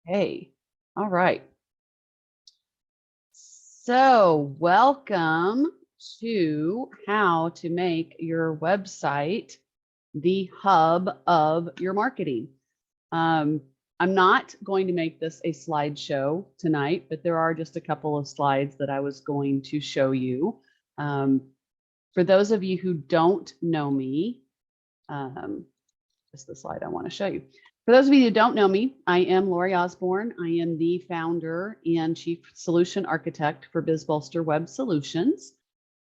Hey, all right. So welcome to how to make your website the hub of your marketing. I'm not going to make this a slideshow tonight, but there are just a couple of slides that I was going to show you. For those of you who don't know me, this is the slide I want to show you. For those of you who don't know me, I am Lori Osborne. I am the founder and chief solution architect for BizBolster Web Solutions.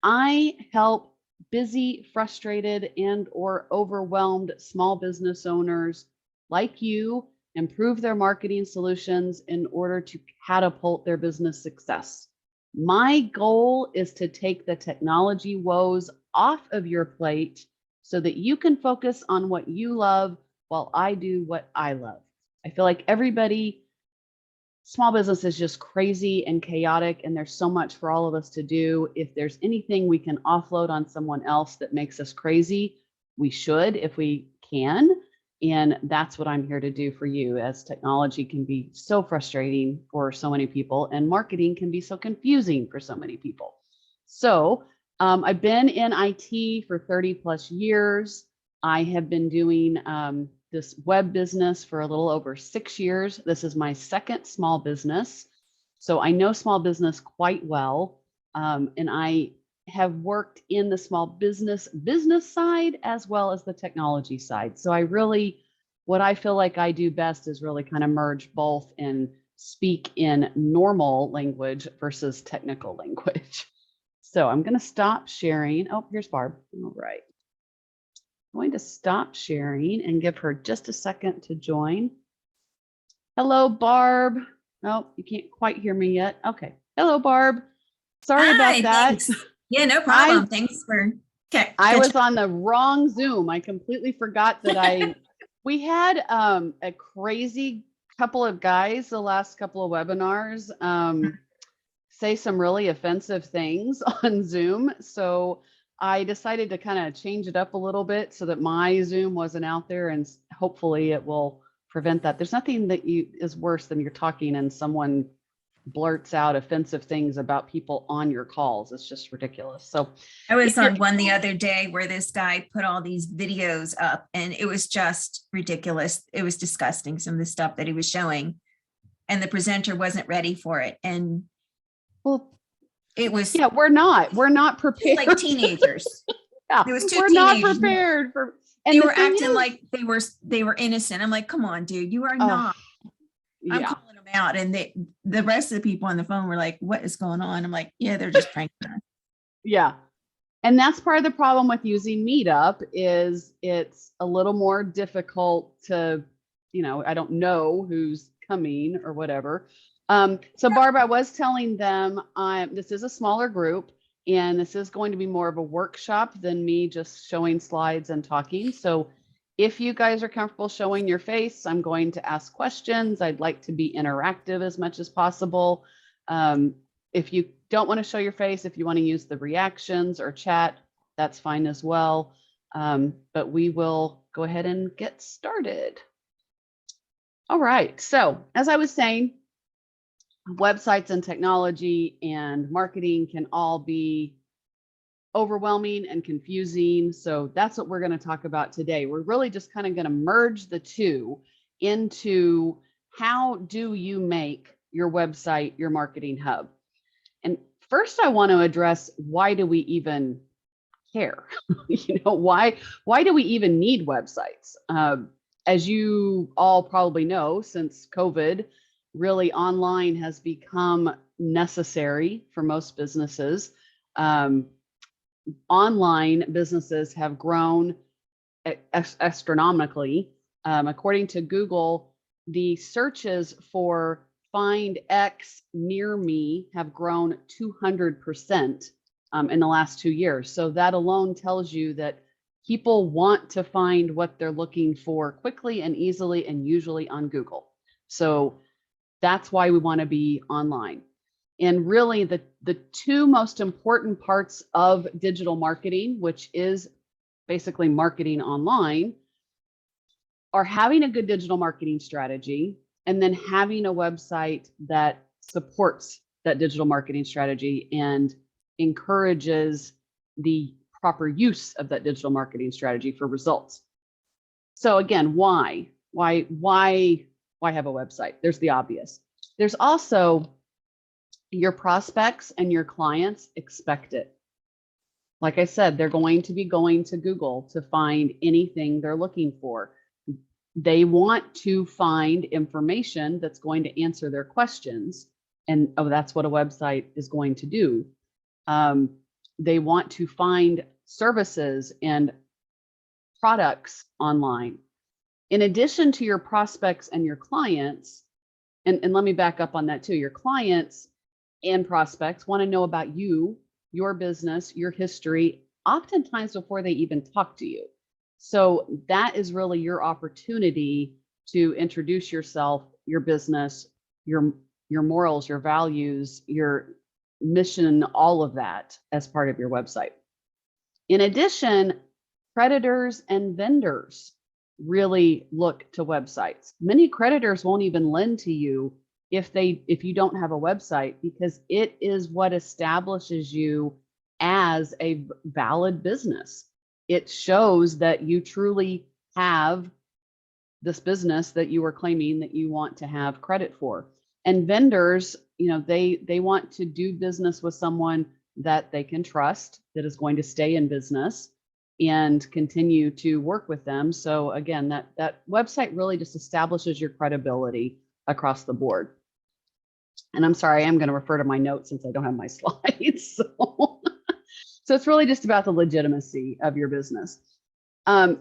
I help busy, frustrated, and or overwhelmed small business owners like you improve their marketing solutions in order to catapult their business success. My goal is to take the technology woes off of your plate so that you can focus on what you love while I do what I love. I feel like small business is just crazy and chaotic, and there's so much for all of us to do. If there's anything we can offload on someone else that makes us crazy, we should if we can. And that's what I'm here to do for you, as technology can be so frustrating for so many people and marketing can be so confusing for so many people. So I've been in IT for 30 plus years. I have been doing this web business for a little over 6 years. This is my second small business. So I know small business quite well. And I have worked in the small business side as well as the technology side. So what I feel like I do best is really kind of merge both and speak in normal language versus technical language. So I'm going to stop sharing. Oh, here's Barb. All right. I'm going to stop sharing and give her just a second to join. Hello, Barb. Oh, you can't quite hear me yet. Okay. Hello, Barb. Sorry about that. Thanks. Yeah, no problem. Thanks for. Okay. I was on the wrong Zoom. I completely forgot that we had a crazy couple of guys the last couple of webinars say some really offensive things on Zoom. So I decided to kind of change it up a little bit so that my Zoom wasn't out there, and hopefully it will prevent that. There's nothing that is worse than you're talking and someone blurts out offensive things about people on your calls. It's just ridiculous. So I was on one the other day where this guy put all these videos up and it was just ridiculous. It was disgusting, some of the stuff that he was showing, and the presenter wasn't ready for it. And it was, we're not prepared. Like teenagers. Yeah, there was two we're teenagers. Not prepared for. And they were acting like they were innocent. I'm like, come on, dude, you are not. I'm calling them out, and the rest of the people on the phone were like, what is going on? I'm like, yeah, they're just pranking us. Yeah. And that's part of the problem with using Meetup is it's a little more difficult to, I don't know who's coming or whatever. So Barb, I was telling them this is a smaller group, and this is going to be more of a workshop than me just showing slides and talking. So if you guys are comfortable showing your face, I'm going to ask questions. I'd like to be interactive as much as possible. If you don't want to show your face, if you want to use the reactions or chat, that's fine as well. But we will go ahead and get started. All right. So as I was saying, websites and technology and marketing can all be overwhelming and confusing. So that's what we're going to talk about today. We're really just kind of going to merge the two into how do you make your website your marketing hub? And first I want to address, why do we even care? Why do we even need websites? As you all probably know, since COVID, really online has become necessary for most businesses. Online businesses have grown astronomically. According to Google, the searches for find X near me have grown 200% in the last 2 years. So that alone tells you that people want to find what they're looking for quickly and easily, and usually on Google. So that's why we want to be online. And really the two most important parts of digital marketing, which is basically marketing online, are having a good digital marketing strategy and then having a website that supports that digital marketing strategy and encourages the proper use of that digital marketing strategy for results. So again, why have a website? There's the obvious. There's also your prospects and your clients expect it. Like I said, they're going to be going to Google to find anything they're looking for. They want to find information that's going to answer their questions. And that's what a website is going to do. They want to find services and products online. In addition to your prospects and your clients, and let me back up on that too, your clients and prospects want to know about you, your business, your history, oftentimes before they even talk to you. So that is really your opportunity to introduce yourself, your business, your morals, your values, your mission, all of that as part of your website. In addition, creditors and vendors really look to websites. Many creditors won't even lend to you if you don't have a website, because it is what establishes you as a valid business. It shows that you truly have this business that you are claiming that you want to have credit for. And vendors, they want to do business with someone that they can trust, that is going to stay in business and continue to work with them. So again, that website really just establishes your credibility across the board. And I'm sorry, I'm going to refer to my notes since I don't have my slides. So it's really just about the legitimacy of your business. Now,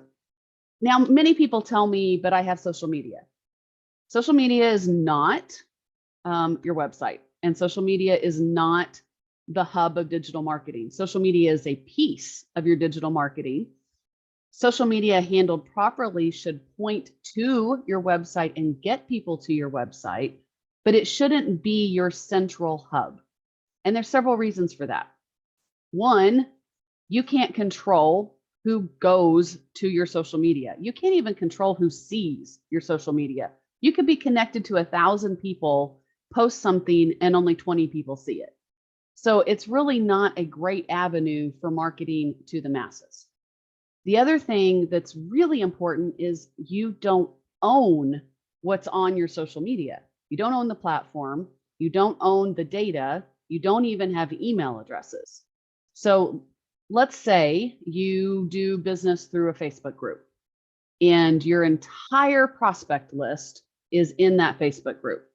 many people tell me, but I have social media. Social media is not your website, and social media is not the hub of digital marketing. Social media is a piece of your digital marketing. Social media handled properly should point to your website and get people to your website, but it shouldn't be your central hub. And there's several reasons for that. One, you can't control who goes to your social media. You can't even control who sees your social media. You could be connected to 1,000 people, post something, and only 20 people see it. So it's really not a great avenue for marketing to the masses. The other thing that's really important is you don't own what's on your social media. You don't own the platform. You don't own the data. You don't even have email addresses. So let's say you do business through a Facebook group and your entire prospect list is in that Facebook group.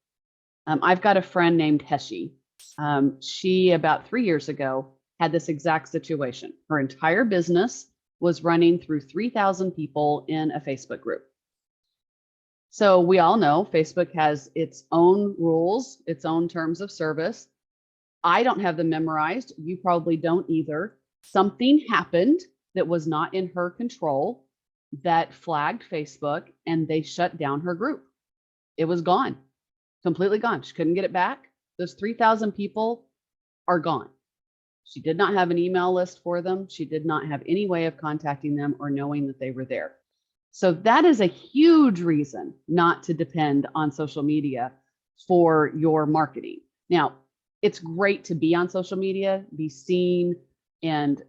I've got a friend named Heshi. She, about 3 years ago, had this exact situation. Her entire business was running through 3,000 people in a Facebook group. So we all know Facebook has its own rules, its own terms of service. I don't have them memorized. You probably don't either. Something happened that was not in her control that flagged Facebook, and they shut down her group. It was gone, completely gone. She couldn't get it back. Those 3,000 people are gone. She did not have an email list for them. She did not have any way of contacting them or knowing that they were there. So that is a huge reason not to depend on social media for your marketing. Now, it's great to be on social media, be seen and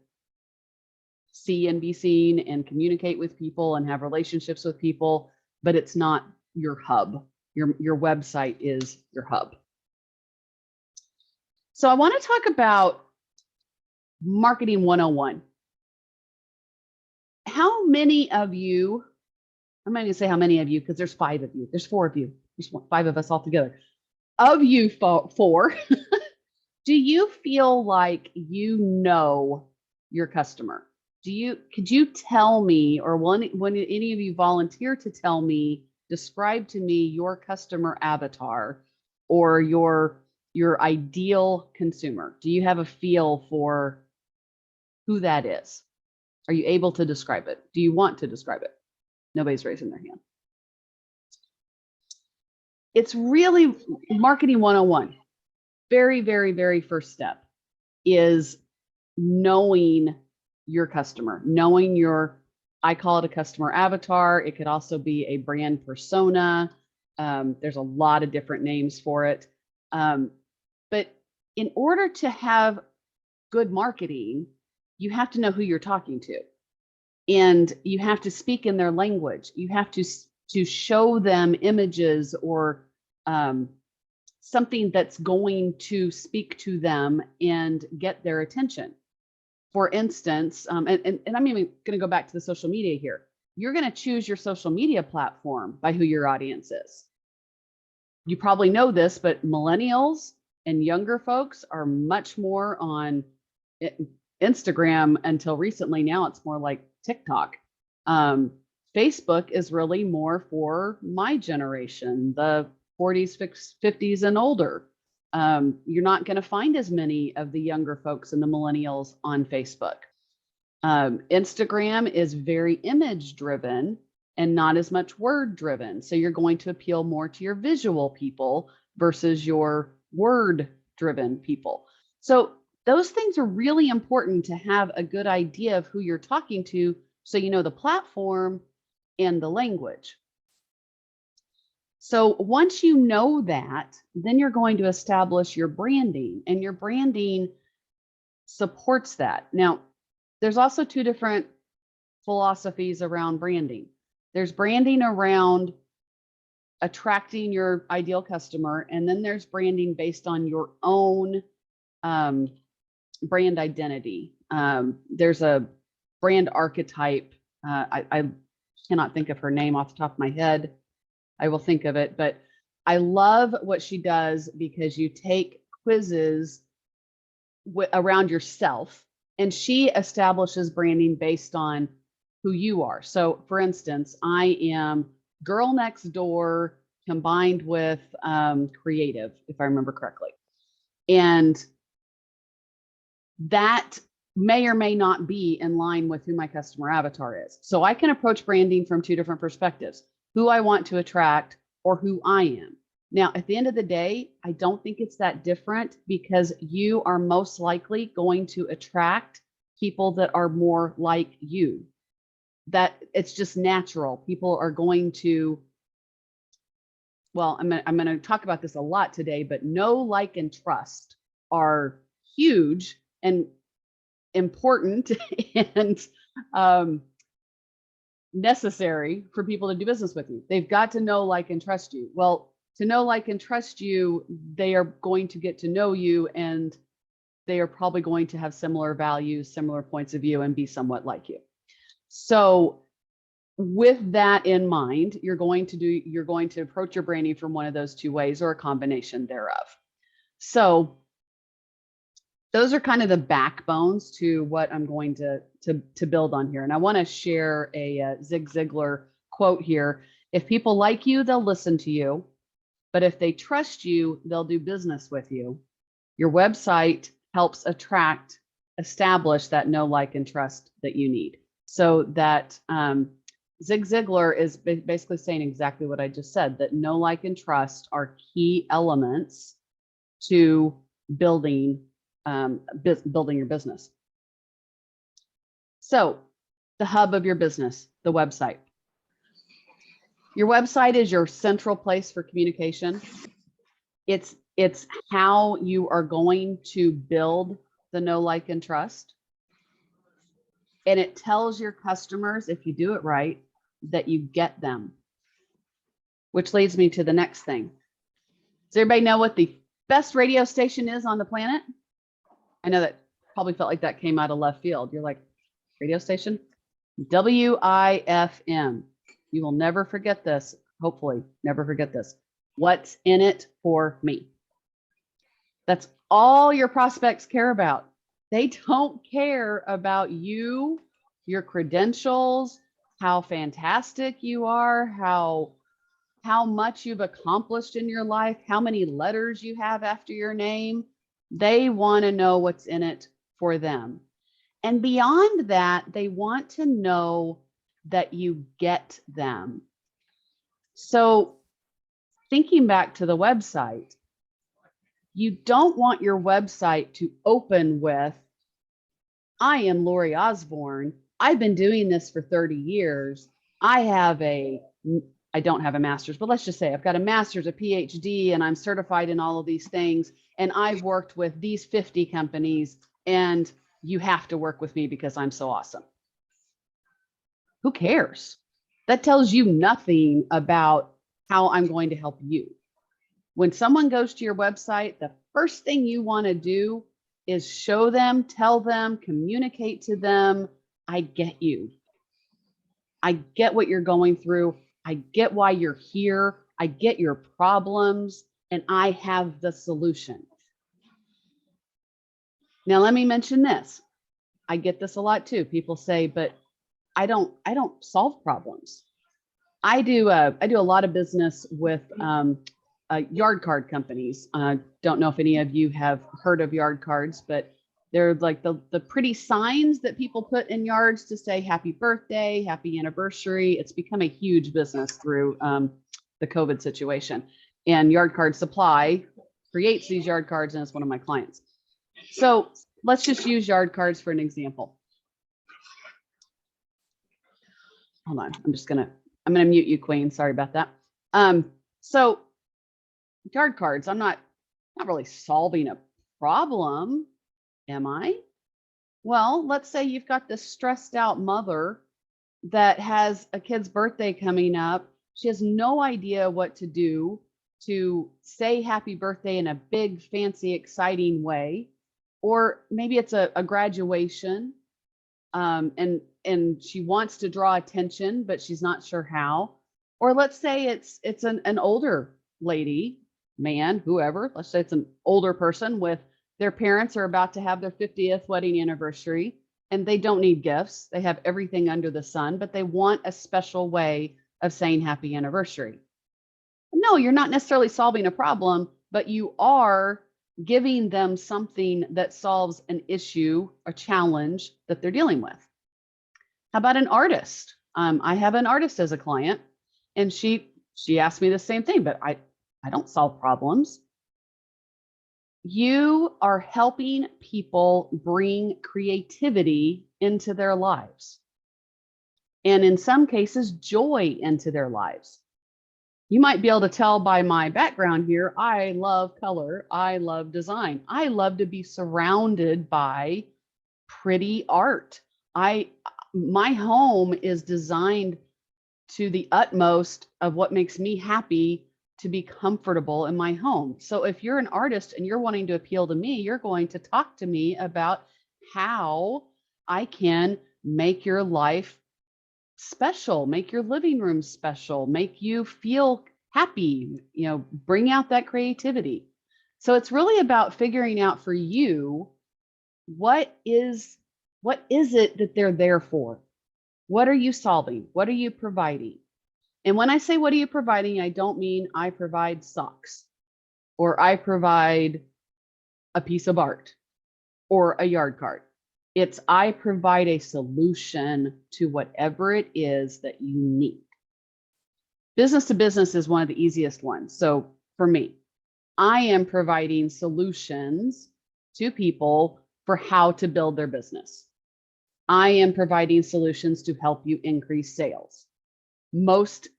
be seen and communicate with people and have relationships with people, but it's not your hub. Your website is your hub. So I want to talk about Marketing 101. How many of you, I'm not going to say how many of you because there's 5 of you. There's 4 of you. There's 5 of us all together. Of you 4, do you feel like you know your customer? Could you tell me, or when any of you volunteer to tell me, describe to me your customer avatar or your ideal consumer? Do you have a feel for who that is? Are you able to describe it? Do you want to describe it? Nobody's raising their hand. It's really Marketing 101. Very, very, very first step is knowing your customer, knowing I call it a customer avatar. It could also be a brand persona. There's a lot of different names for it. But in order to have good marketing, you have to know who you're talking to, and you have to speak in their language. You have to show them images or something that's going to speak to them and get their attention. For instance, and I'm even going to go back to the social media here. You're going to choose your social media platform by who your audience is. You probably know this, but millennials and younger folks are much more on Instagram until recently. Now it's more like TikTok. Facebook is really more for my generation, the 40s, 50s, and older. You're not going to find as many of the younger folks and the millennials on Facebook. Instagram is very image driven and not as much word driven. So you're going to appeal more to your visual people versus your word driven people. So those things are really important to have a good idea of who you're talking to, so you know the platform and the language. So once you know that, then you're going to establish your branding, and your branding supports that. Now, there's also two different philosophies around branding. There's branding around attracting your ideal customer, and then there's branding based on your own brand identity. There's a brand archetype. I cannot think of her name off the top of my head. I will think of it, but I love what she does, because you take quizzes around yourself, and she establishes branding based on who you are. So for instance, I am girl next door combined with creative, if I remember correctly. And that may or may not be in line with who my customer avatar is. So I can approach branding from two different perspectives: who I want to attract or who I am. Now, at the end of the day, I don't think it's that different, because you are most likely going to attract people that are more like you. That it's just natural. People are going to, well, I'm going to talk about this a lot today, but know, like, and trust are huge and important and necessary for people to do business with you. They've got to know, like, and trust you. Well, to know, like, and trust you, they are going to get to know you, and they are probably going to have similar values, similar points of view, and be somewhat like you. So with that in mind, you're going to approach your branding from one of those two ways, or a combination thereof. So those are kind of the backbones to what I'm going to build on here. And I want to share a Zig Ziglar quote here. If people like you, they'll listen to you. But if they trust you, they'll do business with you. Your website helps establish that know, like, and trust that you need. So that Zig Ziglar is basically saying exactly what I just said, that know, like, and trust are key elements to building your business. So the hub of your business, the website. Your website is your central place for communication. It's how you are going to build the know, like, and trust. And it tells your customers, if you do it right, that you get them. Which leads me to the next thing. Does everybody know what the best radio station is on the planet? I know that probably felt like that came out of left field. You're like, radio station? WIFM. You will never forget this. Hopefully, never forget this. What's in it for me? That's all your prospects care about. They don't care about you, your credentials, how fantastic you are, how much you've accomplished in your life, how many letters you have after your name. They want to know what's in it for them. And beyond that, they want to know that you get them. So thinking back to the website, you don't want your website to open with, I am Lori Osborne. I've been doing this for 30 years. I have a I don't have a master's, but let's just say I've got a master's, a PhD, and I'm certified in all of these things. And I've worked with these 50 companies, and you have to work with me because I'm so awesome. Who cares? That tells you nothing about how I'm going to help you. When someone goes to your website, the first thing you want to do is show them, tell them, communicate to them, I get you. I get what you're going through. I get why you're here. I get your problems, and I have the solution. Now, let me mention this. I get this a lot too. People say, but I don't solve problems. I do a lot of business with yard card companies. Don't know if any of you have heard of yard cards, but they're like the pretty signs that people put in yards to say happy birthday, happy anniversary. It's become a huge business through the COVID situation. And Yard Card Supply creates these yard cards, and it's one of my clients. So let's just use yard cards for an example. Hold on, I'm gonna mute you, Queen. Sorry about that. So yard cards, I'm not really solving a problem, am I? Well, let's say you've got this stressed out mother that has a kid's birthday coming up. She has no idea what to do to say happy birthday in a big, fancy, exciting way. Or maybe it's a graduation, and she wants to draw attention, but she's not sure how. Or let's say it's an older lady, man, whoever. Let's say it's an older person with their parents are about to have their 50th wedding anniversary, and they don't need gifts. They have everything under the sun, but they want a special way of saying happy anniversary. No, you're not necessarily solving a problem, but you are giving them something that solves an issue, a challenge that they're dealing with. How about an artist? I have an artist as a client, and she asked me the same thing, but I don't solve problems. You are helping people bring creativity into their lives, and in some cases, joy into their lives. You might be able to tell by my background here, I love color, I love design. I love to be surrounded by pretty art. My home is designed to the utmost of what makes me happy to be comfortable in my home. So if you're an artist and you're wanting to appeal to me, you're going to talk to me about how I can make your life special, make your living room special, make you feel happy, bring out that creativity. So it's really about figuring out for you, what is it that they're there for? What are you solving? What are you providing? And when I say, what are you providing? I don't mean I provide socks, or I provide a piece of art or a yard card. It's I provide a solution to whatever it is that you need. Business to business is one of the easiest ones. So for me, I am providing solutions to people for how to build their business. I am providing solutions to help you increase sales. Most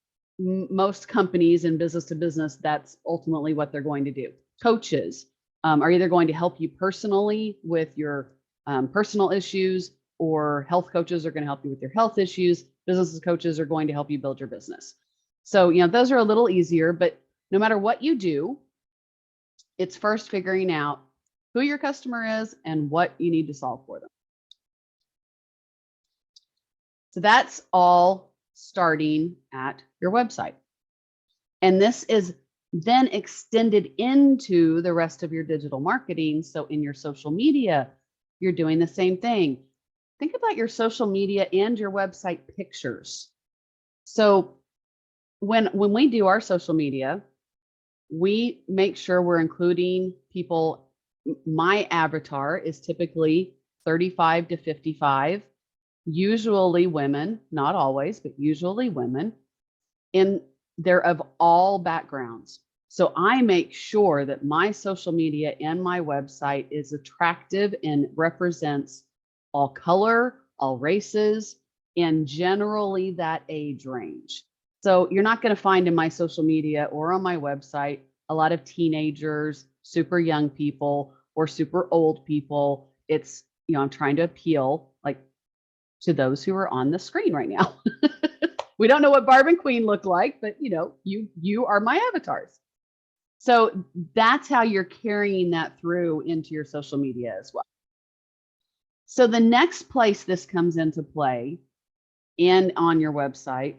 companies in business to business, that's ultimately what they're going to do. Coaches are either going to help you personally with your personal issues, or health coaches are going to help you with your health issues. Business coaches are going to help you build your business. So, those are a little easier, but no matter what you do, it's first figuring out who your customer is and what you need to solve for them. So that's all starting at your website. And this is then extended into the rest of your digital marketing. So in your social media, you're doing the same thing. Think about your social media and your website pictures. So when we do our social media, we make sure we're including people. My avatar is typically 35 to 55, usually women, not always, but usually women, and they're of all backgrounds. So I make sure that my social media and my website is attractive and represents all color, all races, and generally that age range. So you're not going to find in my social media or on my website a lot of teenagers, super young people, or super old people. It's, I'm trying to appeal like to those who are on the screen right now. We don't know what Barb and Queen look like, but you are my avatars. So that's how you're carrying that through into your social media as well. So the next place this comes into play and on your website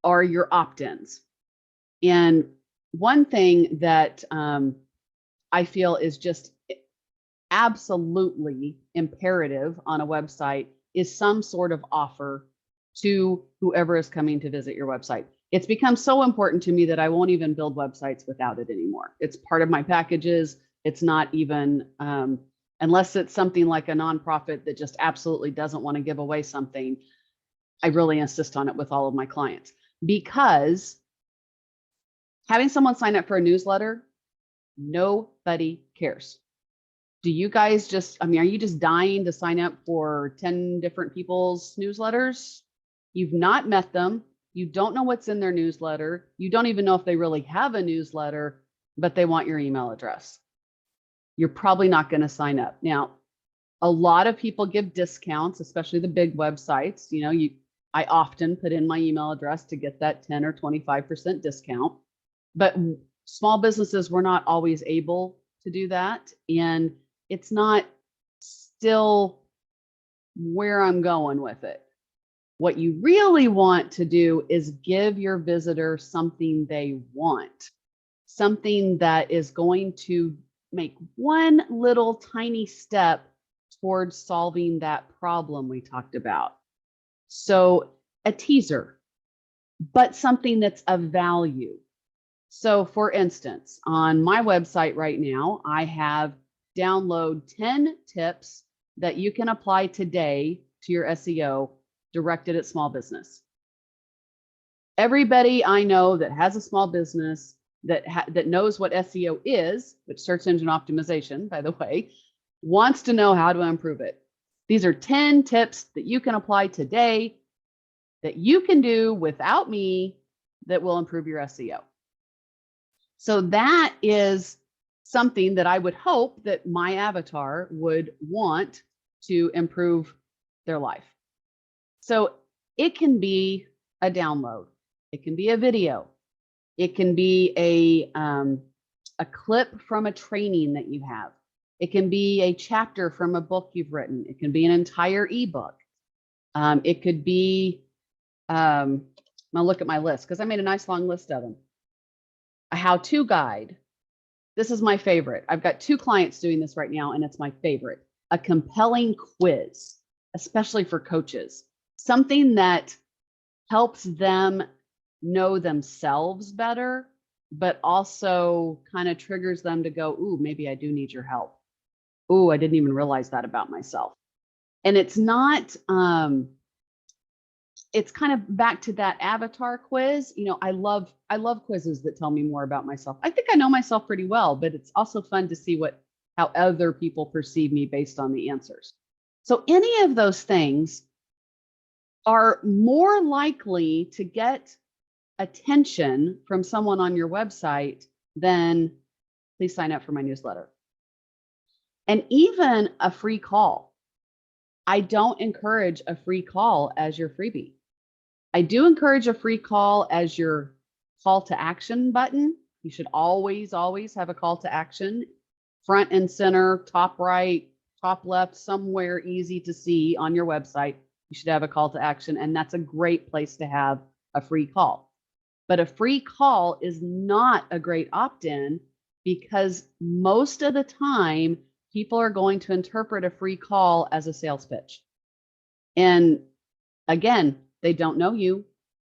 are your opt-ins. And one thing that I feel is just absolutely imperative on a website is some sort of offer to whoever is coming to visit your website. It's become so important to me that I won't even build websites without it anymore. It's part of my packages. It's not even, unless it's something like a nonprofit that just absolutely doesn't want to give away something, I really insist on it with all of my clients, because having someone sign up for a newsletter, nobody cares. Do you guys just, are you just dying to sign up for 10 different people's newsletters? You've not met them. You don't know what's in their newsletter. You don't even know if they really have a newsletter, but they want your email address. You're probably not going to sign up. Now, a lot of people give discounts, especially the big websites. I often put in my email address to get that 10 or 25% discount, but small businesses were not always able to do that. And it's not still where I'm going with it. What you really want to do is give your visitor something they want, something that is going to make one little tiny step towards solving that problem we talked about. So a teaser, but something that's of value. So for instance, on my website right now, I have download 10 tips that you can apply today to your SEO directed at small business. Everybody I know that has a small business that knows what SEO is, which search engine optimization, by the way, wants to know how to improve it. These are 10 tips that you can apply today that you can do without me that will improve your SEO. So that is something that I would hope that my avatar would want to improve their life. So it can be a download, it can be a video, it can be a clip from a training that you have, it can be a chapter from a book you've written, it can be an entire ebook, it could be, I'm gonna look at my list because I made a nice long list of them. A how-to guide. This is my favorite. I've got 2 clients doing this right now, and it's my favorite. A compelling quiz, especially for coaches. Something that helps them know themselves better, but also kind of triggers them to go, ooh, maybe I do need your help. Ooh, I didn't even realize that about myself. And it's not, it's kind of back to that avatar quiz. I love quizzes that tell me more about myself. I think I know myself pretty well, but it's also fun to see how other people perceive me based on the answers. So any of those things are more likely to get attention from someone on your website than please sign up for my newsletter. And even a free call. I don't encourage a free call as your freebie. I do encourage a free call as your call to action button. You should always, always have a call to action, front and center, top right, top left, somewhere easy to see on your website. You should have a call to action, and that's a great place to have a free call. But a free call is not a great opt-in because most of the time, people are going to interpret a free call as a sales pitch. And again, they don't know you.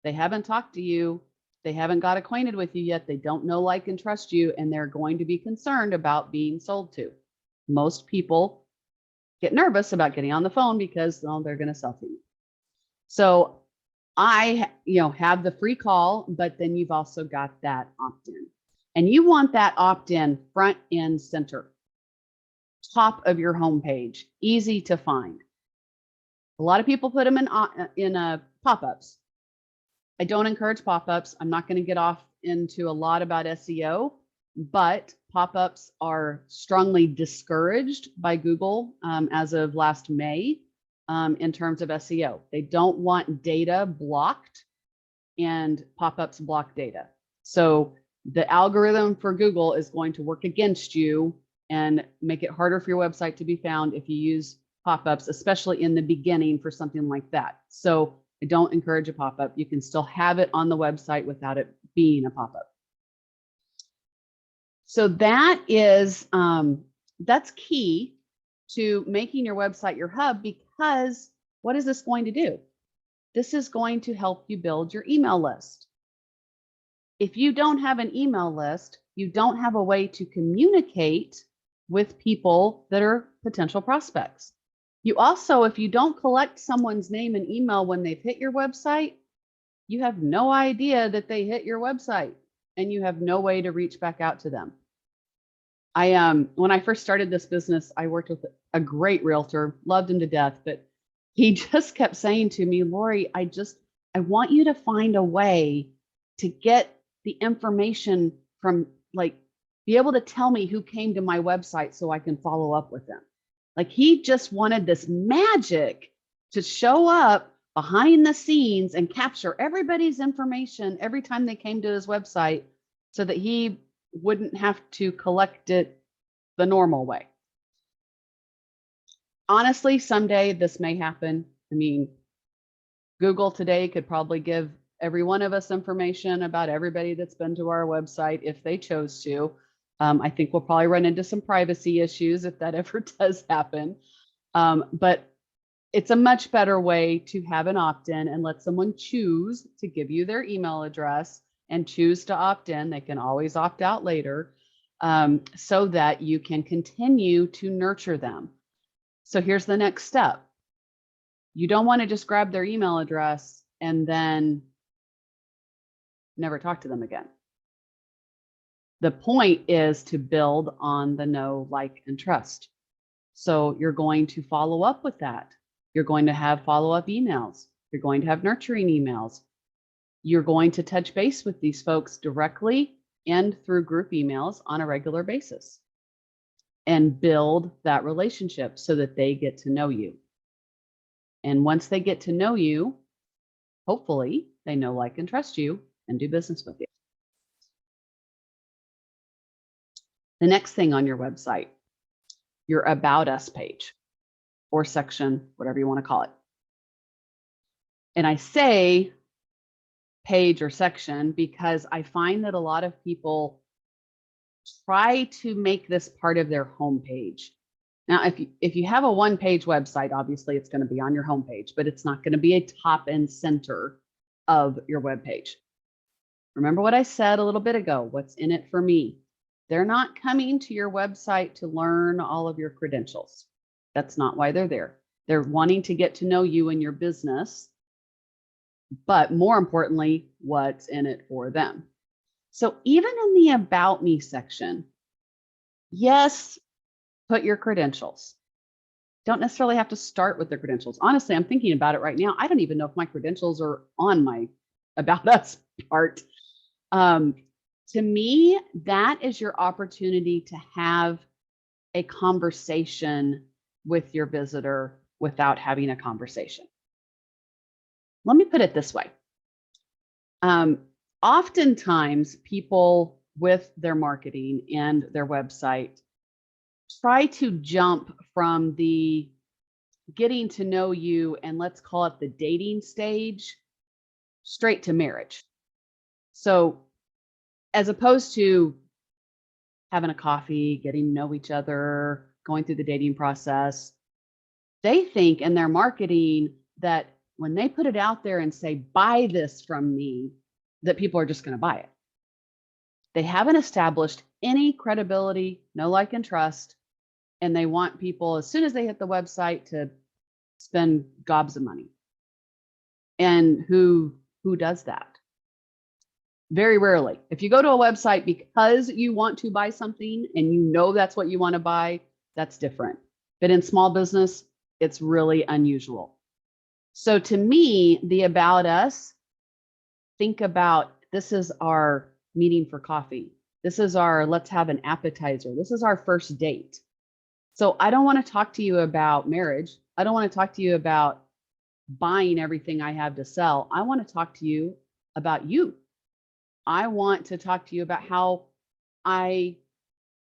They haven't talked to you. They haven't got acquainted with you yet. They don't know, like, and trust you, and they're going to be concerned about being sold to. Most people get nervous about getting on the phone because they're going to sell to you. So I, have the free call, but then you've also got that opt-in, and you want that opt-in front and center, top of your homepage, easy to find. A lot of people put them in pop-ups. I don't encourage pop-ups. I'm not going to get off into a lot about SEO, but pop-ups are strongly discouraged by Google as of last May in terms of SEO. They don't want data blocked, and pop-ups block data. So the algorithm for Google is going to work against you and make it harder for your website to be found if you use pop-ups, especially in the beginning for something like that. So I don't encourage a pop-up. You can still have it on the website without it being a pop-up. So that is, that's key to making your website your hub, because what is this going to do? This is going to help you build your email list. If you don't have an email list, you don't have a way to communicate with people that are potential prospects. You also, if you don't collect someone's name and email when they've hit your website, you have no idea that they hit your website, and you have no way to reach back out to them. When I first started this business, I worked with a great realtor, loved him to death, but he just kept saying to me, Lori, I want you to find a way to get the information from, like, be able to tell me who came to my website so I can follow up with them. Like, he just wanted this magic to show up behind the scenes and capture everybody's information every time they came to his website so that he wouldn't have to collect it the normal way. Honestly, someday this may happen. I mean, Google today could probably give every one of us information about everybody that's been to our website if they chose to. I think we'll probably run into some privacy issues if that ever does happen. But it's a much better way to have an opt-in and let someone choose to give you their email address and choose to opt in. They can always opt out later, so that you can continue to nurture them. So here's the next step. You don't want to just grab their email address and then never talk to them again. The point is to build on the know, like, and trust. So you're going to follow up with that. You're going to have follow-up emails. You're going to have nurturing emails. You're going to touch base with these folks directly and through group emails on a regular basis and build that relationship so that they get to know you. And once they get to know you, hopefully they know, like, and trust you and do business with you. The next thing on your website, your About Us page or section, whatever you want to call it. And I say page or section because I find that a lot of people try to make this part of their homepage. Now, if you have a one-page website, obviously it's going to be on your homepage, but it's not going to be a top and center of your webpage. Remember what I said a little bit ago, what's in it for me? They're not coming to your website to learn all of your credentials. That's not why they're there. They're wanting to get to know you and your business, but more importantly, what's in it for them. So even in the About Me section, yes, put your credentials. Don't necessarily have to start with the credentials. Honestly, I'm thinking about it right now. I don't even know if my credentials are on my About Us part. To me, that is your opportunity to have a conversation with your visitor without having a conversation. Let me put it this way. Oftentimes, people with their marketing and their website try to jump from the getting to know you and let's call it the dating stage straight to marriage. So as opposed to having a coffee, getting to know each other, going through the dating process, they think in their marketing that when they put it out there and say, buy this from me, that people are just going to buy it. They haven't established any credibility, no like and trust, and they want people, as soon as they hit the website, to spend gobs of money. And who does that? Very rarely. If you go to a website because you want to buy something and you know that's what you want to buy, that's different. But in small business, it's really unusual. So to me, the About Us think about, this is our meeting for coffee. This is our, let's have an appetizer. This is our first date. So I don't want to talk to you about marriage. I don't want to talk to you about buying everything I have to sell. I want to talk to you about you. I want to talk to you about how I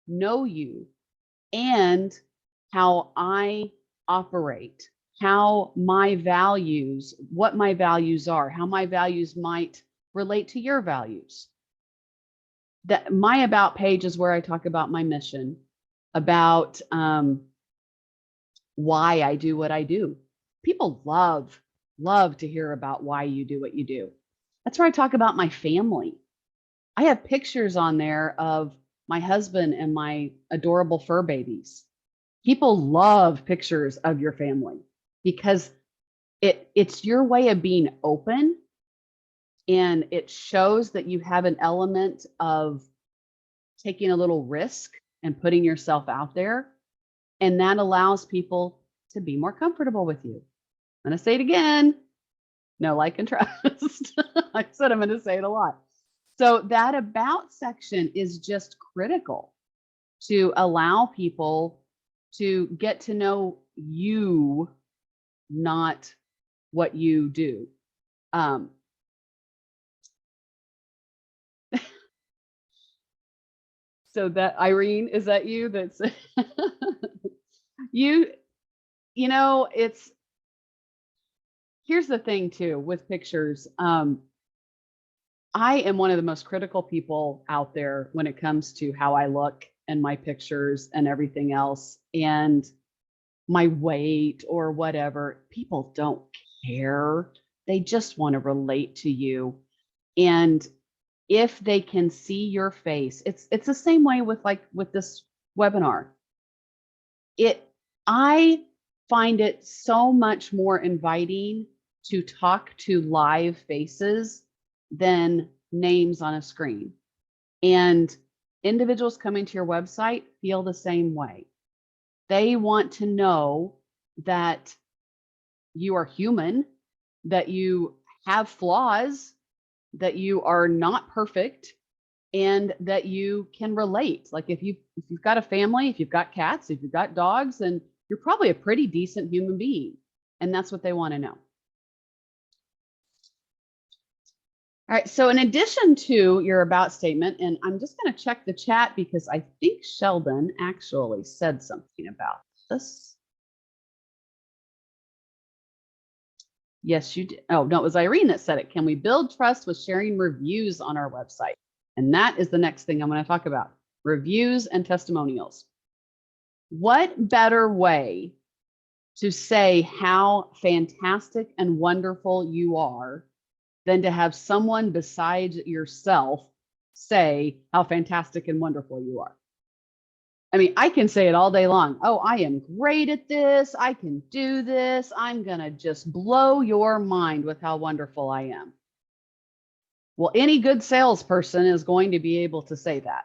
know you and how I operate, how my values, what my values are, how my values might relate to your values. That my about page is where I talk about my mission, about why I do what I do. People love to hear about why you do what you do. That's where I talk about my family. I have pictures on there of my husband and my adorable fur babies. People love pictures of your family because it's your way of being open, and it shows that you have an element of taking a little risk and putting yourself out there. And that allows people to be more comfortable with you. I'm going to say it again. No, like, and trust. I said I'm going to say it a lot. So that about section is just critical to allow people to get to know you, not what you do. So that, Irene, is that you? That's you know, it's, here's the thing too with pictures. I am one of the most critical people out there when it comes to how I look and my pictures and everything else, and my weight or whatever. People don't care. They just want to relate to you. And if they can see your face, it's the same way with, like, with this webinar. I find it so much more inviting to talk to live faces than names on a screen. And individuals coming to your website feel the same way. They want to know that you are human, that you have flaws, that you are not perfect, and that you can relate. Like, if you've got a family, if you've got cats, if you've got dogs, then you're probably a pretty decent human being. And that's what they want to know. All right, so in addition to your about statement, and I'm just going to check the chat because I think Sheldon actually said something about this. Yes, you did. Oh, no, it was Irene that said it. Can we build trust with sharing reviews on our website? And that is the next thing I'm going to talk about, reviews and testimonials. What better way to say how fantastic and wonderful you are than to have someone besides yourself say how fantastic and wonderful you are? I mean, I can say it all day long. Oh, I am great at this. I can do this. I'm going to just blow your mind with how wonderful I am. Well, any good salesperson is going to be able to say that.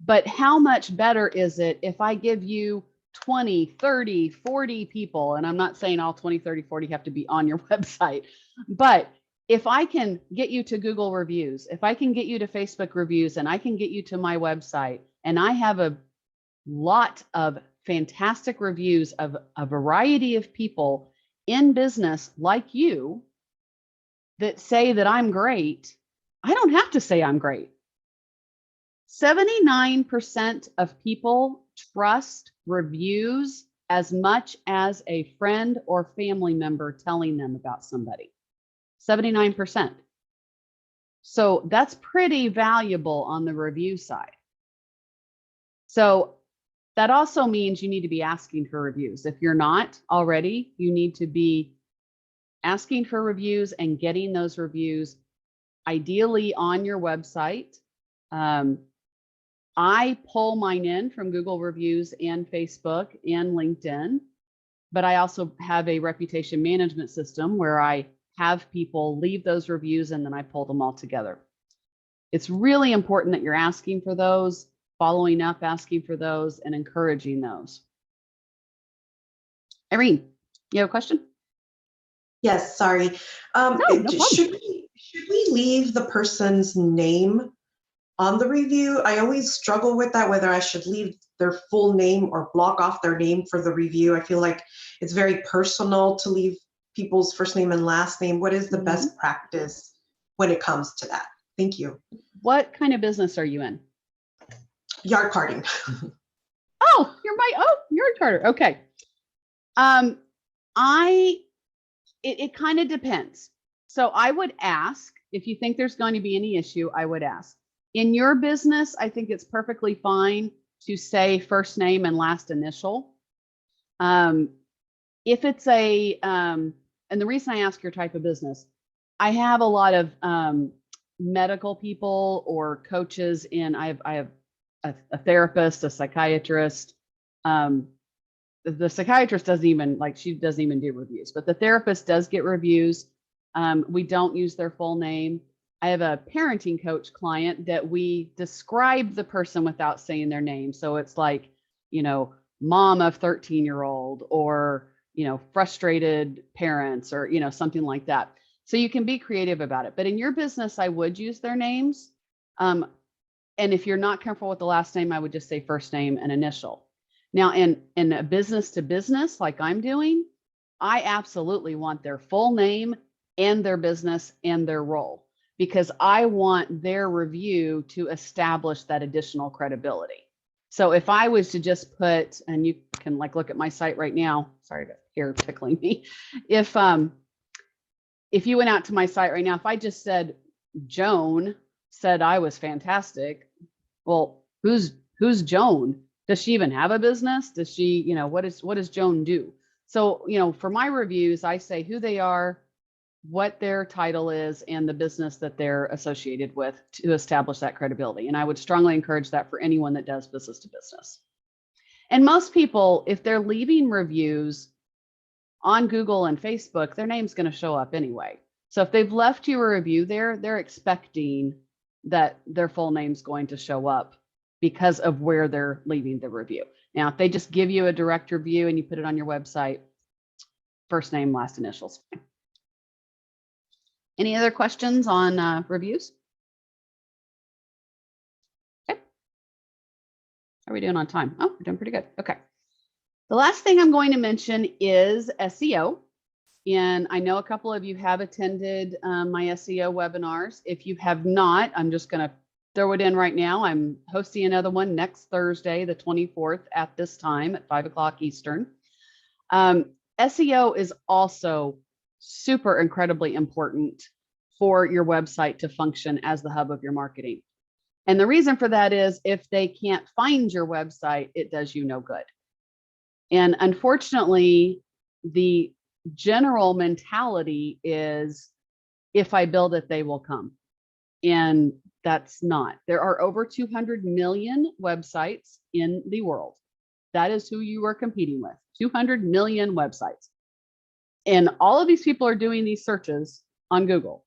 But how much better is it if I give you 20, 30, 40 people, and I'm not saying all 20, 30, 40 have to be on your website, but if I can get you to Google reviews, if I can get you to Facebook reviews, and I can get you to my website, and I have a lot of fantastic reviews of a variety of people in business like you that say that I'm great, I don't have to say I'm great. 79% of people trust reviews as much as a friend or family member telling them about somebody. 79%. So that's pretty valuable on the review side. So that also means you need to be asking for reviews. If you're not already, you need to be asking for reviews and getting those reviews ideally on your website. I pull mine in from Google reviews and Facebook and LinkedIn, but I also have a reputation management system where I have people leave those reviews and then I pull them all together. It's really important that you're asking for those, following up, asking for those, and encouraging those. Irene, you have a question? Yes, sorry. No problem. Should we leave the person's name on the review? I always struggle with that, whether I should leave their full name or block off their name for the review. I feel like it's very personal to leave people's first name and last name. What is the best practice when it comes to that? Thank you. What kind of business are you in? Yard carting. Oh, you're a charter. Okay. It kind of depends. So I would ask, if you think there's going to be any issue, I would ask. In your business, I think it's perfectly fine to say first name and last initial. If it's and the reason I ask your type of business, I have a lot of medical people or coaches I have a therapist, a psychiatrist. The psychiatrist she doesn't even do reviews, but the therapist does get reviews. We don't use their full name. I have a parenting coach client that we describe the person without saying their name. So it's like, mom of 13-year-old, or, frustrated parents, or, something like that. So you can be creative about it. But in your business, I would use their names. And if you're not comfortable with the last name, I would just say first name and initial. Now, in a business to business, like I'm doing, I absolutely want their full name and their business and their role, because I want their review to establish that additional credibility. So if I was to just put, and you can look at my site right now, sorry, the hair tickling me. If you went out to my site right now, if I just said, Joan said I was fantastic, well, who's Joan? Does she even have a business? Does she, what does Joan do? So, for my reviews, I say who they are, what their title is, and the business that they're associated with to establish that credibility. And I would strongly encourage that for anyone that does business to business. And most people, if they're leaving reviews on Google and Facebook, their name's going to show up anyway. So if they've left you a review there, they're expecting that their full name's going to show up because of where they're leaving the review. Now, if they just give you a direct review and you put it on your website, first name, last initials. Any other questions on reviews? Okay. How are we doing on time? Oh, we're doing pretty good. Okay. The last thing I'm going to mention is SEO. And I know a couple of you have attended my SEO webinars. If you have not, I'm just going to throw it in right now. I'm hosting another one next Thursday, the 24th, at this time at 5 o'clock Eastern. SEO is also super incredibly important for your website to function as the hub of your marketing. And the reason for that is if they can't find your website, it does you no good. And unfortunately, the general mentality is, if I build it, they will come. And that's not. There are over 200 million websites in the world. That is who you are competing with, 200 million websites. And all of these people are doing these searches on Google.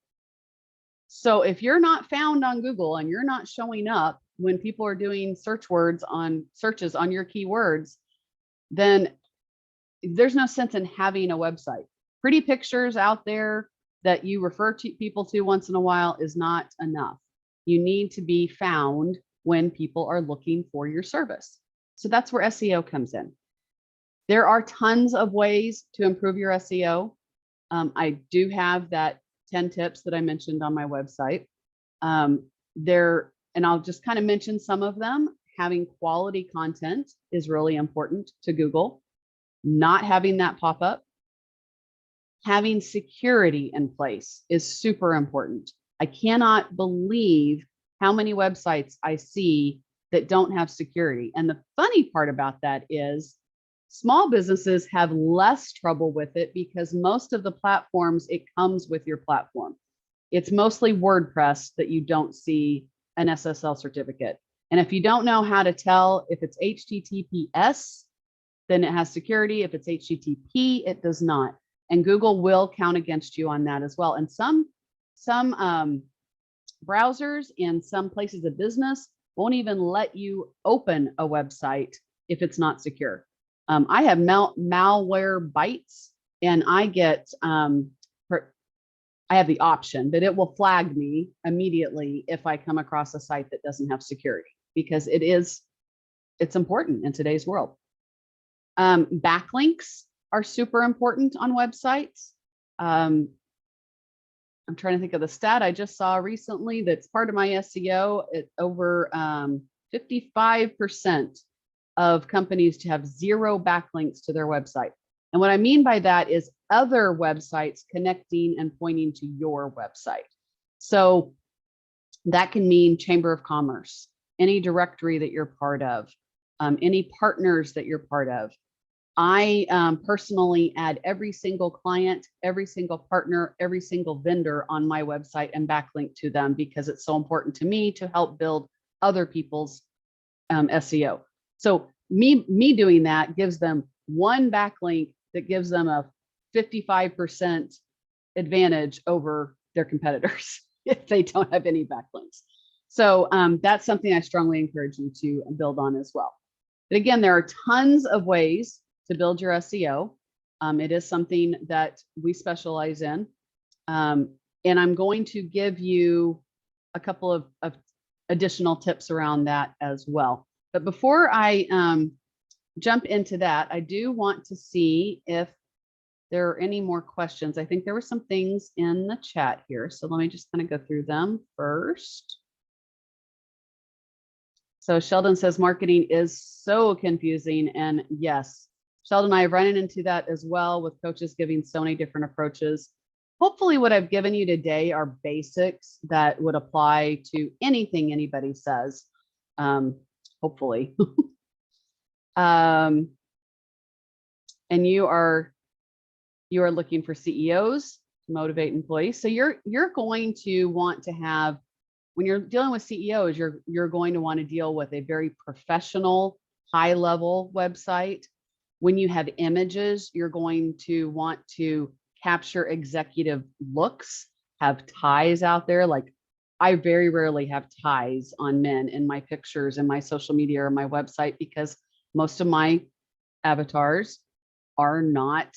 So if you're not found on Google and you're not showing up when people are doing searches on your keywords, then there's no sense in having a website. Pretty pictures out there that you refer to people to once in a while is not enough. You need to be found when people are looking for your service. So that's where SEO comes in. There are tons of ways to improve your SEO. I do have that 10 tips that I mentioned on my website. And I'll just kind of mention some of them. Having quality content is really important to Google. Not having that pop up. Having security in place is super important. I cannot believe how many websites I see that don't have security. And the funny part about that is small businesses have less trouble with it because most of the platforms, it comes with your platform. It's mostly WordPress that you don't see an SSL certificate. And if you don't know how to tell if it's HTTPS, then it has security. If it's HTTP, it does not. And Google will count against you on that as well. And some browsers and some places of business won't even let you open a website if it's not secure. I have malware bites, and I get I have the option, but it will flag me immediately if I come across a site that doesn't have security, because it's important in today's world. Backlinks are super important on websites. I'm trying to think of the stat I just saw recently that's part of my SEO. Over 55% of companies to have 0 backlinks to their website. And what I mean by that is other websites connecting and pointing to your website. So that can mean Chamber of Commerce, any directory that you're part of, any partners that you're part of. I personally add every single client, every single partner, every single vendor on my website and backlink to them, because it's so important to me to help build other people's SEO. So me doing that gives them one backlink that gives them a 55% advantage over their competitors if they don't have any backlinks. So that's something I strongly encourage you to build on as well. But again, there are tons of ways to build your SEO. It is something that we specialize in. And I'm going to give you a couple of additional tips around that as well. But before I jump into that, I do want to see if there are any more questions. I think there were some things in the chat here, so let me just kind of go through them first. So Sheldon says marketing is so confusing, and yes, Sheldon and I have run into that as well with coaches giving so many different approaches. Hopefully what I've given you today are basics that would apply to anything anybody says, hopefully. And you are looking for CEOs to motivate employees. So you're going to want to have, when you're dealing with CEOs, you're going to want to deal with a very professional, high-level website. When you have images, you're going to want to capture executive looks, have ties out there. Like, I very rarely have ties on men in my pictures in my social media or my website, because most of my avatars are not,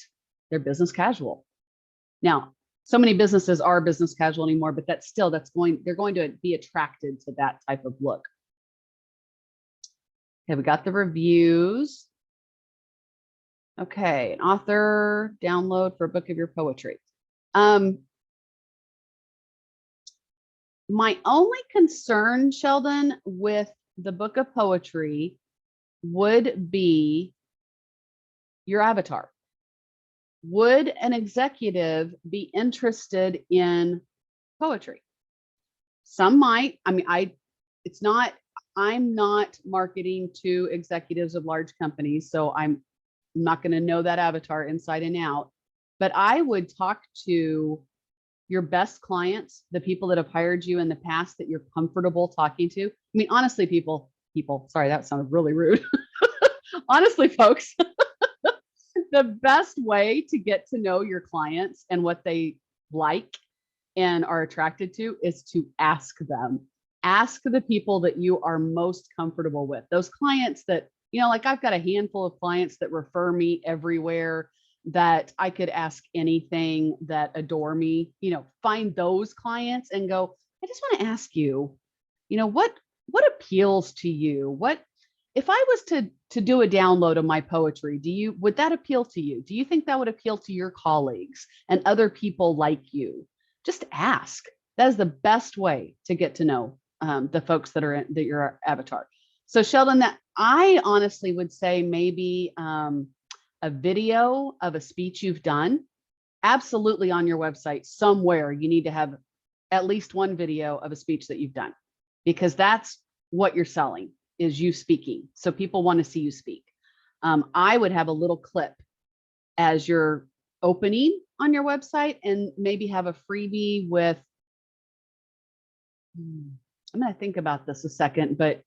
they're business casual. Now, so many businesses are business casual anymore, but they're going to be attracted to that type of look. Okay, we got the reviews. Okay, an author download for a book of your poetry. My only concern, Sheldon, with the book of poetry would be your avatar. Would an executive be interested in poetry? Some might. I mean, I'm not marketing to executives of large companies, so I'm not going to know that avatar inside and out. But I would talk to your best clients, the people that have hired you in the past that you're comfortable talking to. I mean, honestly, people, sorry, that sounded really rude. Honestly, folks, the best way to get to know your clients and what they like and are attracted to is to ask them. Ask the people that you are most comfortable with. Those clients that, like, I've got a handful of clients that refer me everywhere, that I could ask anything, that adore me. Find those clients and go, I just want to ask you, what appeals to you? What if I was to do a download of my poetry, would that appeal to you? Do you think that would appeal to your colleagues and other people like you? Just ask. That is the best way to get to know the folks that are that your avatar. So Sheldon, that I honestly would say maybe a video of a speech you've done. Absolutely, on your website somewhere you need to have at least one video of a speech that you've done, because that's what you're selling, is you speaking. So people want to see you speak. I would have a little clip as you're opening on your website, and maybe have a freebie with, I'm going to think about this a second, but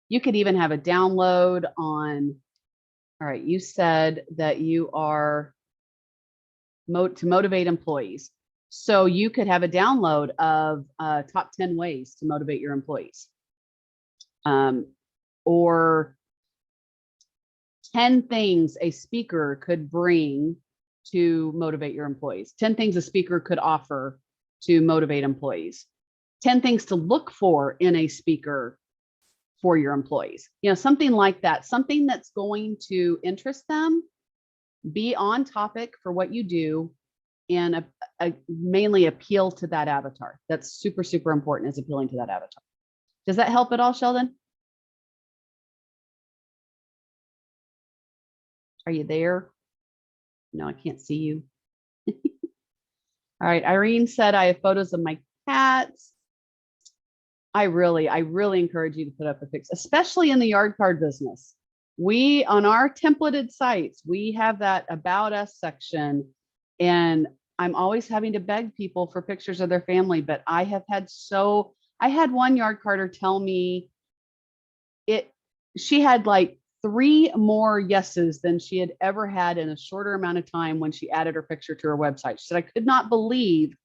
you could even have a download on, all right, you said that you are to motivate employees. So you could have a download of top 10 ways to motivate your employees. Or 10 things a speaker could bring to motivate your employees. 10 things a speaker could offer to motivate employees. 10 things to look for in a speaker for your employees. You know, something like that, something that's going to interest them, be on topic for what you do, and mainly appeal to that avatar. That's super, super important, is appealing to that avatar. Does that help at all, Sheldon? Are you there? No, I can't see you. All right, Irene said, I have photos of my cats. I really encourage you to put up a pics, especially in the yard card business. We, on our templated sites, we have that about us section, and I'm always having to beg people for pictures of their family, but I had one yard carder tell me she had like 3 more yeses than she had ever had in a shorter amount of time when she added her picture to her website. She said, I could not believe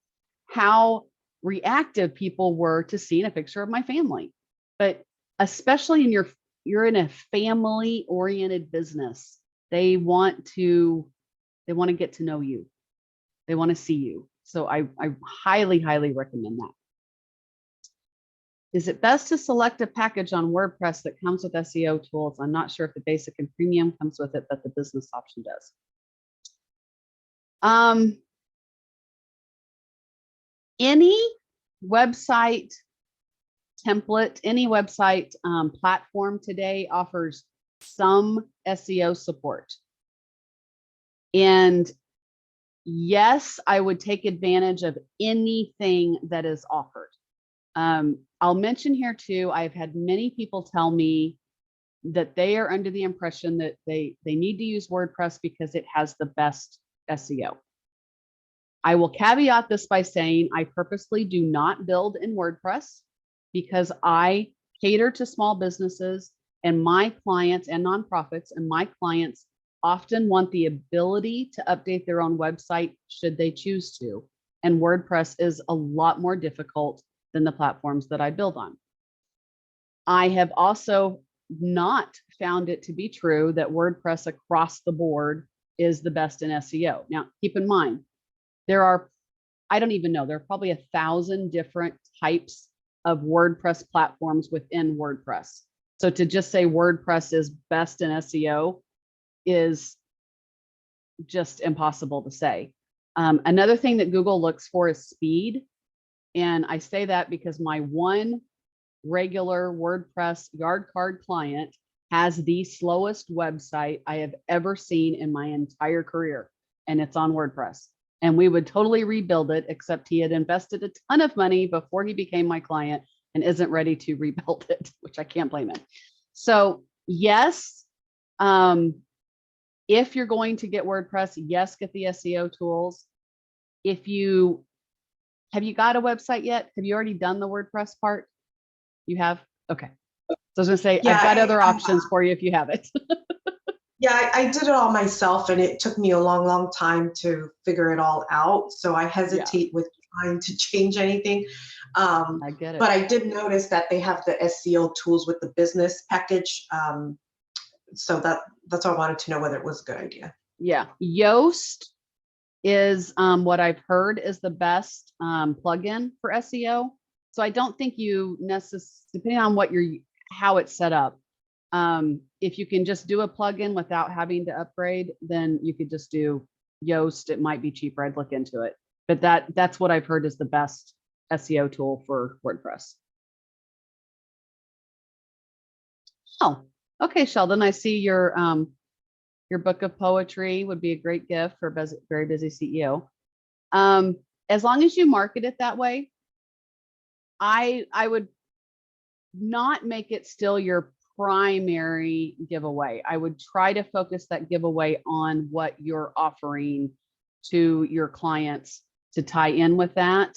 how reactive people were to seeing a picture of my family. But especially you're in a family oriented business, they want to get to know you. They want to see you. So I highly, highly recommend that. Is it best to select a package on WordPress that comes with SEO tools? I'm not sure if the basic and premium comes with it, but the business option does. Any website template, any website platform today offers some SEO support. And yes, I would take advantage of anything that is offered. I'll mention here too, I've had many people tell me that they are under the impression that they need to use WordPress because it has the best SEO. I will caveat this by saying I purposely do not build in WordPress because I cater to small businesses and my clients and nonprofits, and my clients often want the ability to update their own website should they choose to. And WordPress is a lot more difficult than the platforms that I build on. I have also not found it to be true that WordPress across the board is the best in SEO. Now, keep in mind, I don't even know, there are probably 1,000 different types of WordPress platforms within WordPress. So to just say WordPress is best in SEO is just impossible to say. Another thing that Google looks for is speed. And I say that because my one regular WordPress yard card client has the slowest website I have ever seen in my entire career, and it's on WordPress. And we would totally rebuild it, except he had invested a ton of money before he became my client and isn't ready to rebuild it, which I can't blame him. So yes, if you're going to get WordPress, yes, get the SEO tools. Have you got a website yet? Have you already done the WordPress part? You have? Okay. So I was gonna say, yeah, I've got other options for you if you have it. Yeah, I did it all myself, and it took me a long, long time to figure it all out. So I hesitate with trying to change anything. I get it. But I did notice that they have the SEO tools with the business package. So that's why I wanted to know whether it was a good idea. Yeah, Yoast is what I've heard is the best plugin for SEO. So I don't think you depending on how it's set up, if you can just do a plugin without having to upgrade, then you could just do Yoast. It might be cheaper. I'd look into it, but that's what I've heard is the best SEO tool for WordPress. Oh, okay, Sheldon, I see your book of poetry would be a great gift for a very busy CEO. As long as you market it that way, I would not make it still your primary giveaway. I would try to focus that giveaway on what you're offering to your clients to tie in with that.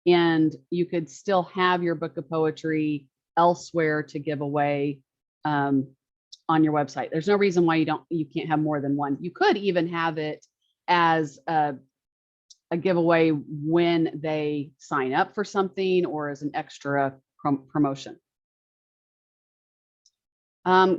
And you could still have your book of poetry elsewhere to give away on your website. There's no reason why you can't have more than one. You could even have it as a giveaway when they sign up for something or as an extra promotion.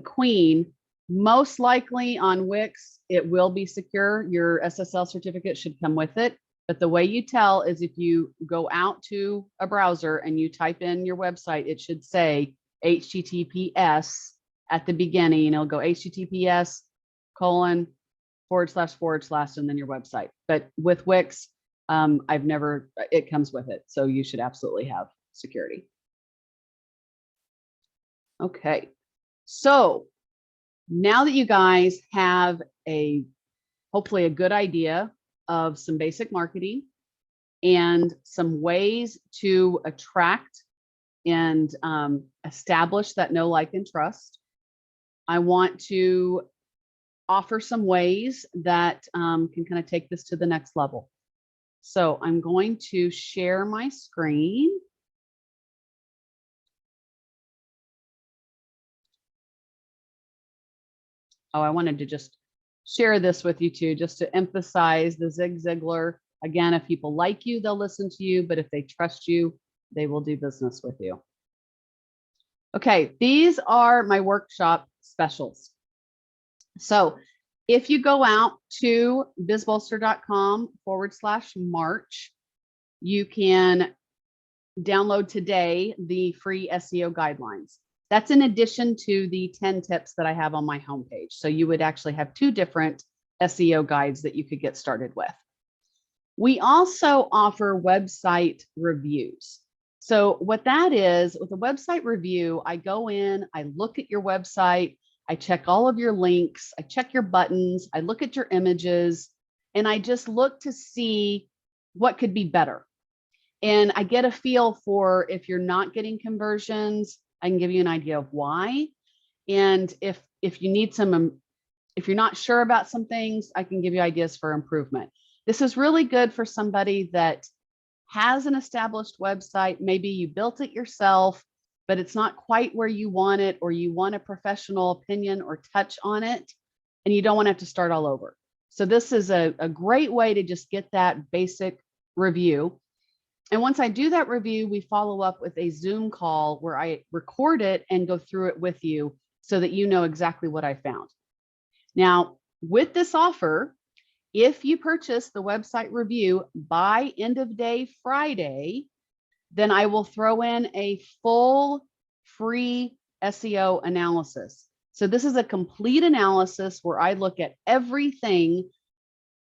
Queen, most likely on Wix, it will be secure. Your SSL certificate should come with it. But the way you tell is if you go out to a browser and you type in your website, it should say HTTPS at the beginning. It'll go HTTPS : // and then your website. But with Wix, it comes with it. So you should absolutely have security. Okay. So now that you guys have hopefully a good idea of some basic marketing and some ways to attract and establish that know, like, and trust, I want to offer some ways that can kind of take this to the next level. So I'm going to share my screen. Oh, I wanted to just share this with you too, just to emphasize the Zig Ziglar. Again, if people like you, they'll listen to you, but if they trust you, they will do business with you. Okay, these are my workshop specials. So if you go out to bizbolster.com/March, you can download today the free SEO guidelines. That's in addition to the 10 tips that I have on my homepage. So you would actually have 2 different SEO guides that you could get started with. We also offer website reviews. So what that is, with a website review, I go in, I look at your website, I check all of your links, I check your buttons, I look at your images, and I just look to see what could be better. And I get a feel for if you're not getting conversions, I can give you an idea of why. And if you need if you're not sure about some things, I can give you ideas for improvement. This is really good for somebody that has an established website. Maybe you built it yourself, but it's not quite where you want it, or you want a professional opinion or touch on it, and you don't want to have to start all over. So this is a great way to just get that basic review. And once I do that review, we follow up with a Zoom call where I record it and go through it with you so that you know exactly what I found. Now, with this offer, if you purchase the website review by end of day Friday, then I will throw in a full free SEO analysis. So this is a complete analysis where I look at everything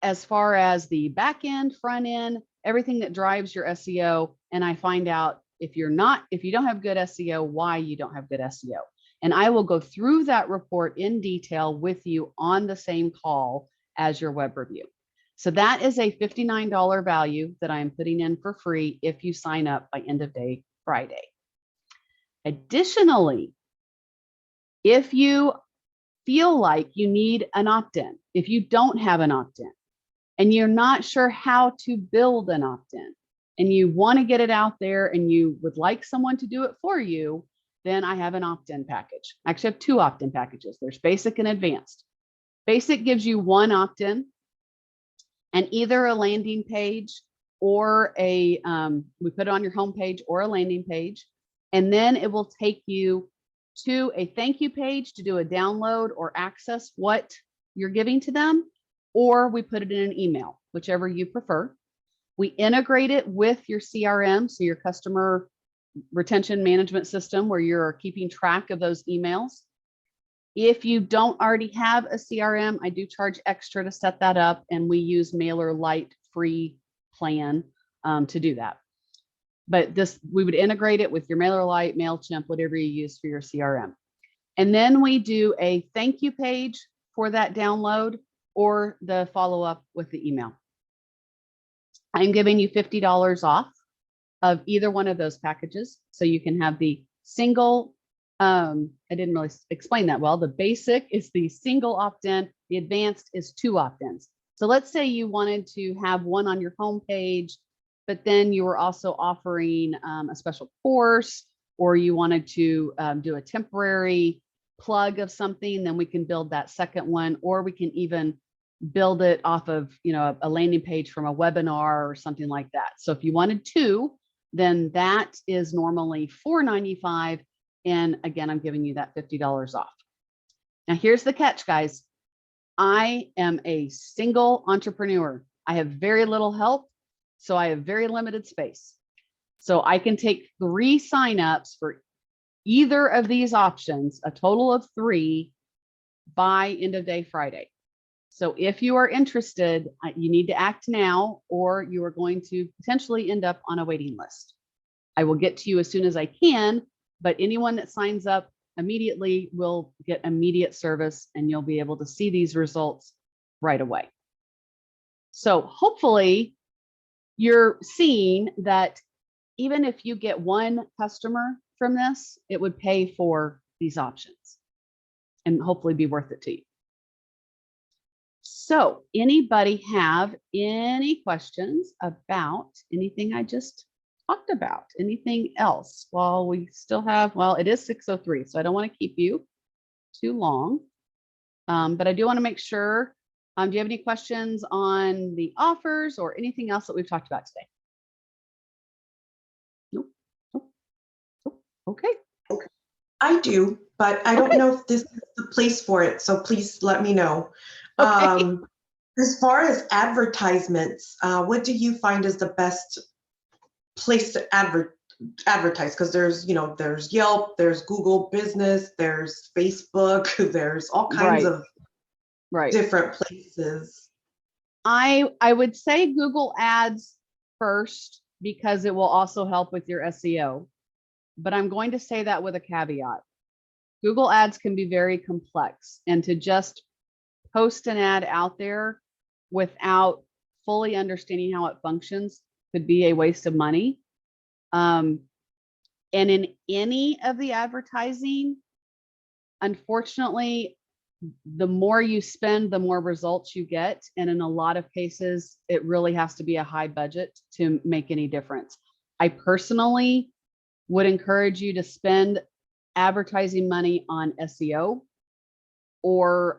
as far as the back end, front end, everything that drives your SEO. And I find out if you don't have good SEO, why you don't have good SEO. And I will go through that report in detail with you on the same call as your web review. So that is a $59 value that I'm putting in for free if you sign up by end of day Friday. Additionally, if you feel like you need an opt-in, if you don't have an opt-in and you're not sure how to build an opt-in and you want to get it out there and you would like someone to do it for you, then I have an opt-in package. I actually have 2 opt-in packages. There's basic and advanced. Basic gives you 1 opt-in and either a landing page or we put it on your homepage or a landing page. And then it will take you to a thank you page to do a download or access what you're giving to them, or we put it in an email, whichever you prefer. We integrate it with your CRM, so your customer retention management system, where you're keeping track of those emails. If you don't already have a CRM, I do charge extra to set that up, and we use MailerLite free plan to do that. But we would integrate it with your MailerLite, MailChimp, whatever you use for your CRM. And then we do a thank you page for that download or the follow-up with the email. I'm giving you $50 off of either one of those packages. So you can have the single, I didn't really explain that well. The basic is the single opt-in, the advanced is 2 opt-ins. So let's say you wanted to have one on your homepage, but then you were also offering a special course, or you wanted to do a temporary plug of something, then we can build that second one, or we can even build it off of a landing page from a webinar or something like that. So if you wanted 2, then that is normally $4.95. And again, I'm giving you that $50 off. Now here's the catch, guys. I am a single entrepreneur. I have very little help. So I have very limited space. So I can take 3 signups for either of these options, a total of 3 by end of day Friday. So if you are interested, you need to act now, or you are going to potentially end up on a waiting list. I will get to you as soon as I can, but anyone that signs up immediately will get immediate service, and you'll be able to see these results right away. So hopefully you're seeing that even if you get 1 customer from this, it would pay for these options and hopefully be worth it to you. So anybody have any questions about anything I just talked about? Anything else while we still have, well, it is 6:03, so I don't want to keep you too long. But I do want to make sure, do you have any questions on the offers or anything else that we've talked about today? Nope. Nope. Okay. I do, but I don't know if this is the place for it, so please let me know. Okay. As far as advertisements, what do you find is the best place to advertise? Because there's, there's Yelp, there's Google Business, there's Facebook, there's all kinds of different places. I would say Google Ads first, because it will also help with your SEO. But I'm going to say that with a caveat. Google Ads can be very complex, and to just post an ad out there without fully understanding how it functions could be a waste of money. And in any of the advertising, unfortunately, the more you spend, the more results you get. And in a lot of cases, it really has to be a high budget to make any difference. I personally would encourage you to spend advertising money on SEO, or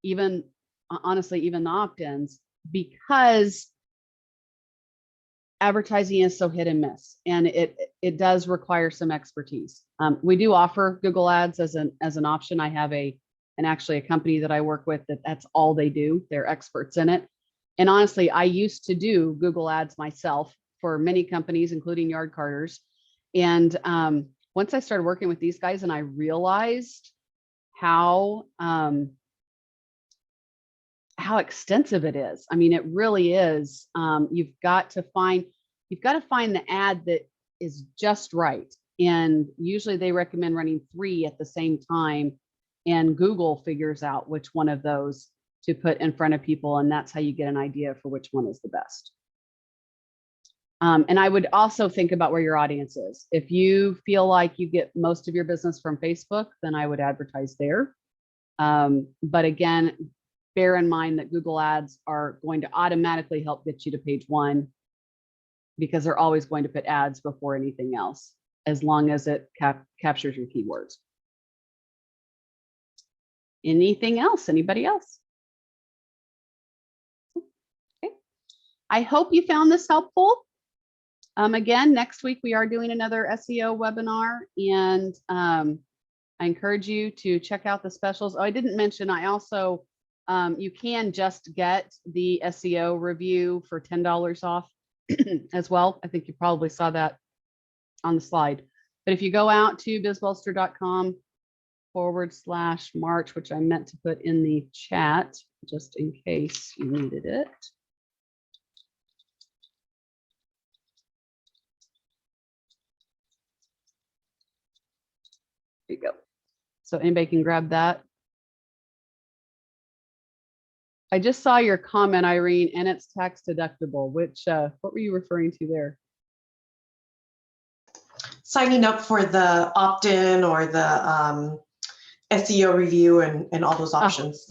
even, honestly, even the opt-ins, because advertising is so hit and miss, and it does require some expertise. We do offer Google Ads as an option. I have actually a company that I work with that's all they do. They're experts in it. And honestly, I used to do Google Ads myself for many companies, including yard carters. And once I started working with these guys, and I realized how extensive it is. I mean, it really is. You've got to find the ad that is just right. And usually they recommend running 3 at the same time, and Google figures out which one of those to put in front of people. And that's how you get an idea for which one is the best. And I would also think about where your audience is. If you feel like you get most of your business from Facebook, then I would advertise there. But again, bear in mind that Google Ads are going to automatically help get you to page 1, because they're always going to put ads before anything else, as long as it captures your keywords. Anything else? Anybody else? Okay. I hope you found this helpful. Again, next week we are doing another SEO webinar, and I encourage you to check out the specials. Oh, I didn't mention, I also, you can just get the SEO review for $10 off as well. I think you probably saw that on the slide. But if you go out to bizbolster.com/March, which I meant to put in the chat just in case you needed it. There you go. So anybody can grab that. I just saw your comment, Irene, and it's tax deductible, which, what were you referring to there? Signing up for the opt-in or the SEO review and all those options.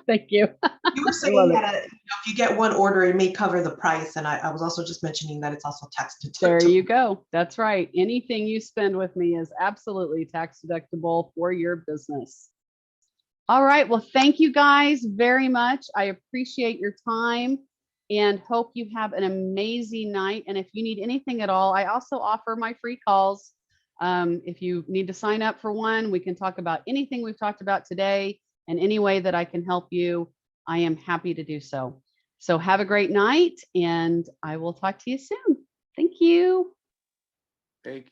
Thank you. You were saying that if you get 1 order, it may cover the price. And I was also just mentioning that it's also tax deductible. There you go. That's right. Anything you spend with me is absolutely tax deductible for your business. All right. Well, thank you guys very much. I appreciate your time and hope you have an amazing night. And if you need anything at all, I also offer my free calls. If you need to sign up for one, we can talk about anything we've talked about today, and any way that I can help you, I am happy to do so. So have a great night, and I will talk to you soon. Thank you. Thank you.